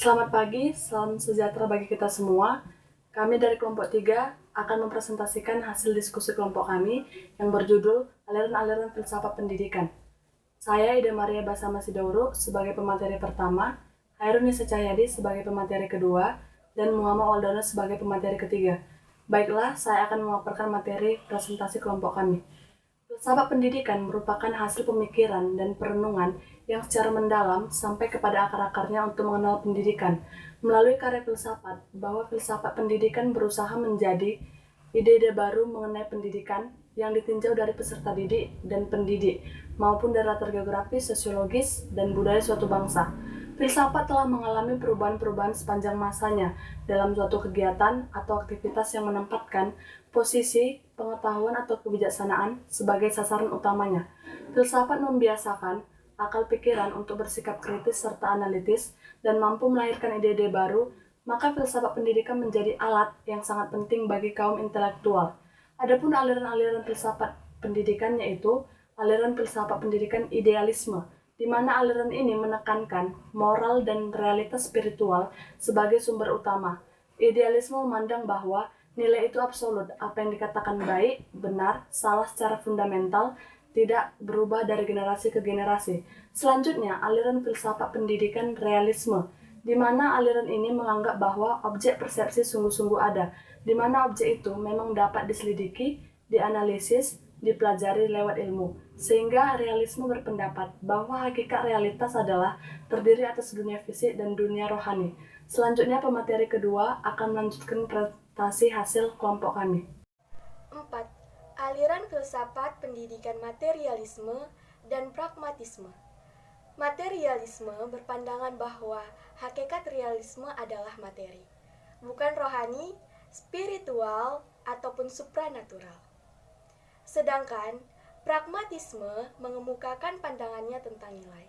Selamat pagi, salam sejahtera bagi kita semua. Kami dari kelompok 3 akan mempresentasikan hasil diskusi kelompok kami yang berjudul Aliran-aliran Filsafat Pendidikan. Saya Ida Maria Basama Sidauro sebagai pemateri pertama, Hairun Nisa Cahyadi sebagai pemateri kedua, dan Muhammad Waldana sebagai pemateri ketiga. Baiklah, saya akan memaparkan materi presentasi kelompok kami. Filsafat pendidikan merupakan hasil pemikiran dan perenungan yang secara mendalam sampai kepada akar-akarnya untuk mengenal pendidikan. Melalui karya filsafat, bahwa filsafat pendidikan berusaha menjadi ide-ide baru mengenai pendidikan yang ditinjau dari peserta didik dan pendidik, maupun dari latar geografis, sosiologis, dan budaya suatu bangsa. Filsafat telah mengalami perubahan-perubahan sepanjang masanya dalam suatu kegiatan atau aktivitas yang menempatkan posisi, pengetahuan atau kebijaksanaan sebagai sasaran utamanya. Filsafat membiasakan akal pikiran untuk bersikap kritis serta analitis dan mampu melahirkan ide-ide baru, maka filsafat pendidikan menjadi alat yang sangat penting bagi kaum intelektual. Adapun aliran-aliran filsafat pendidikan yaitu aliran filsafat pendidikan idealisme, di mana aliran ini menekankan moral dan realitas spiritual sebagai sumber utama. Idealisme memandang bahwa nilai itu absolut, apa yang dikatakan baik, benar, salah secara fundamental, tidak berubah dari generasi ke generasi. Selanjutnya, aliran filsafat pendidikan realisme, di mana aliran ini menganggap bahwa objek persepsi sungguh-sungguh ada, di mana objek itu memang dapat diselidiki, dianalisis, dipelajari lewat ilmu. Sehingga realisme berpendapat bahwa hakikat realitas adalah terdiri atas dunia fisik dan dunia rohani. Selanjutnya pemateri kedua akan melanjutkan presentasi hasil kelompok kami. 4. Aliran filsafat pendidikan materialisme dan pragmatisme. Materialisme berpandangan bahwa hakikat realisme adalah materi, bukan rohani, spiritual, ataupun supranatural. Sedangkan pragmatisme mengemukakan pandangannya tentang nilai,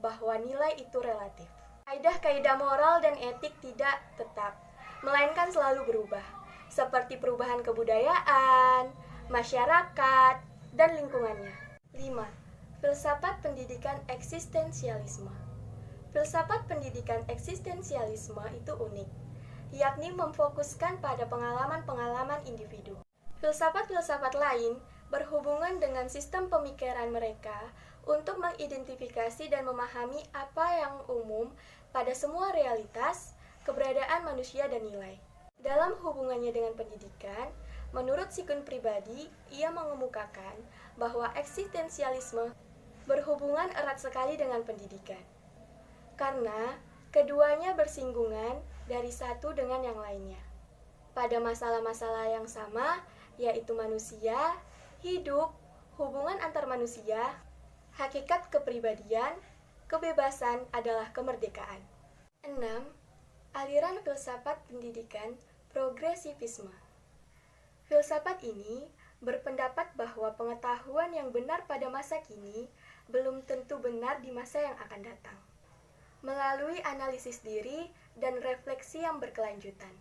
bahwa nilai itu relatif. Kaidah-kaidah moral dan etik tidak tetap, melainkan selalu berubah, seperti perubahan kebudayaan, masyarakat, dan lingkungannya. 5. Filsafat pendidikan eksistensialisme. Filsafat pendidikan eksistensialisme itu unik, yakni memfokuskan pada pengalaman-pengalaman individu. Filsafat-filsafat lain berhubungan dengan sistem pemikiran mereka untuk mengidentifikasi dan memahami apa yang umum pada semua realitas, keberadaan manusia dan nilai. Dalam hubungannya dengan pendidikan, menurut Sikun pribadi, ia mengemukakan bahwa eksistensialisme berhubungan erat sekali dengan pendidikan, karena keduanya bersinggungan dari satu dengan yang lainnya. Pada masalah-masalah yang sama, yaitu manusia, hidup, hubungan antar manusia, hakikat kepribadian, kebebasan adalah kemerdekaan. 6. Aliran filsafat pendidikan progresivisme. Filsafat ini berpendapat bahwa pengetahuan yang benar pada masa kini belum tentu benar di masa yang akan datang. Melalui analisis diri dan refleksi yang berkelanjutan,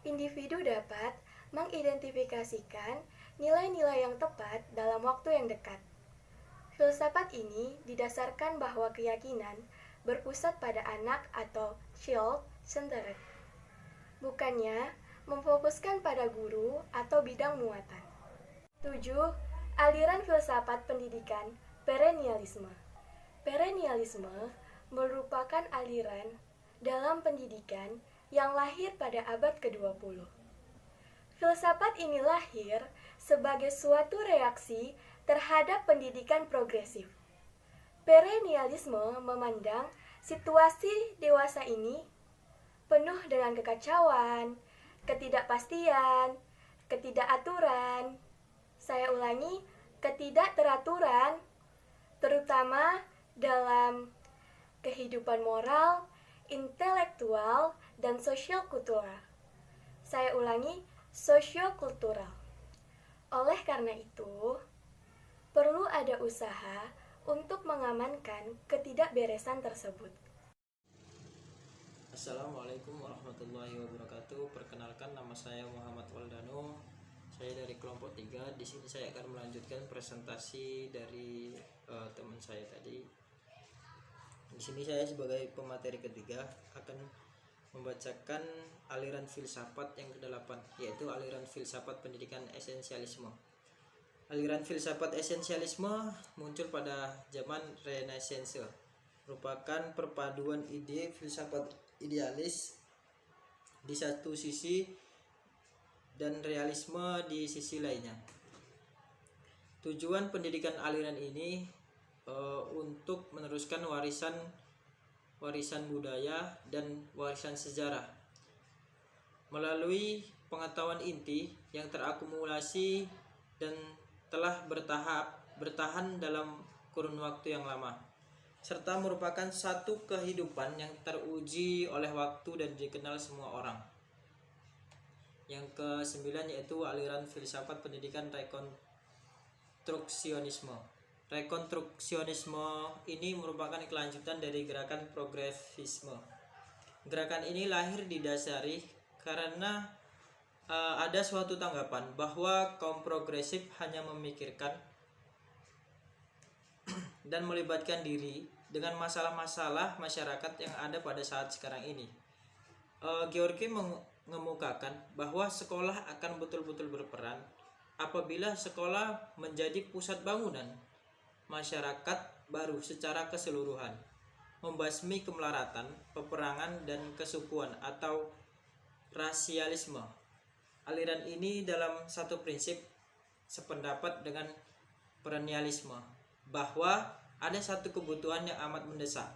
individu dapat mengidentifikasikan nilai-nilai yang tepat dalam waktu yang dekat. Filsafat ini didasarkan bahwa keyakinan berpusat pada anak atau child-centered, bukannya memfokuskan pada guru atau bidang muatan. 7. Aliran filsafat pendidikan perennialisme. Perennialisme merupakan aliran dalam pendidikan yang lahir pada abad ke-20. Filsafat ini lahir sebagai suatu reaksi terhadap pendidikan progresif. Perennialisme memandang situasi dewasa ini penuh dengan kekacauan, ketidakpastian, ketidakaturan. Saya ulangi, ketidakteraturan, terutama dalam kehidupan moral, intelektual, dan sosio-kultural. Saya ulangi, sosio-kultural. Oleh karena itu, perlu ada usaha untuk mengamankan ketidakberesan tersebut. Assalamualaikum warahmatullahi wabarakatuh. Perkenalkan, nama saya Muhammad Waldano. Saya dari kelompok 3. Di sini saya akan melanjutkan presentasi dari teman saya tadi. Di sini saya sebagai pemateri ketiga akan membacakan aliran filsafat yang ke-8, yaitu aliran filsafat pendidikan esensialisme. Aliran filsafat esensialisme muncul pada zaman Renaissance, merupakan perpaduan ide filsafat idealis di satu sisi dan realisme di sisi lainnya. Tujuan pendidikan aliran ini untuk meneruskan warisan budaya dan warisan sejarah melalui pengetahuan inti yang terakumulasi dan telah bertahan dalam kurun waktu yang lama, serta merupakan satu kehidupan yang teruji oleh waktu dan dikenal semua orang. Yang ke-9 yaitu aliran filsafat pendidikan rekonstruksionisme. Rekonstruksionisme ini merupakan kelanjutan dari gerakan progresisme. Gerakan ini lahir didasari karena ada suatu tanggapan bahwa kaum progresif hanya memikirkan dan melibatkan diri dengan masalah-masalah masyarakat yang ada pada saat sekarang ini. Georgi mengemukakan bahwa sekolah akan betul-betul berperan apabila sekolah menjadi pusat bangunan masyarakat baru secara keseluruhan, membasmi kemelaratan, peperangan, dan kesukuan atau rasialisme. Aliran ini dalam satu prinsip sependapat dengan perennialisme, bahwa ada satu kebutuhan yang amat mendesak,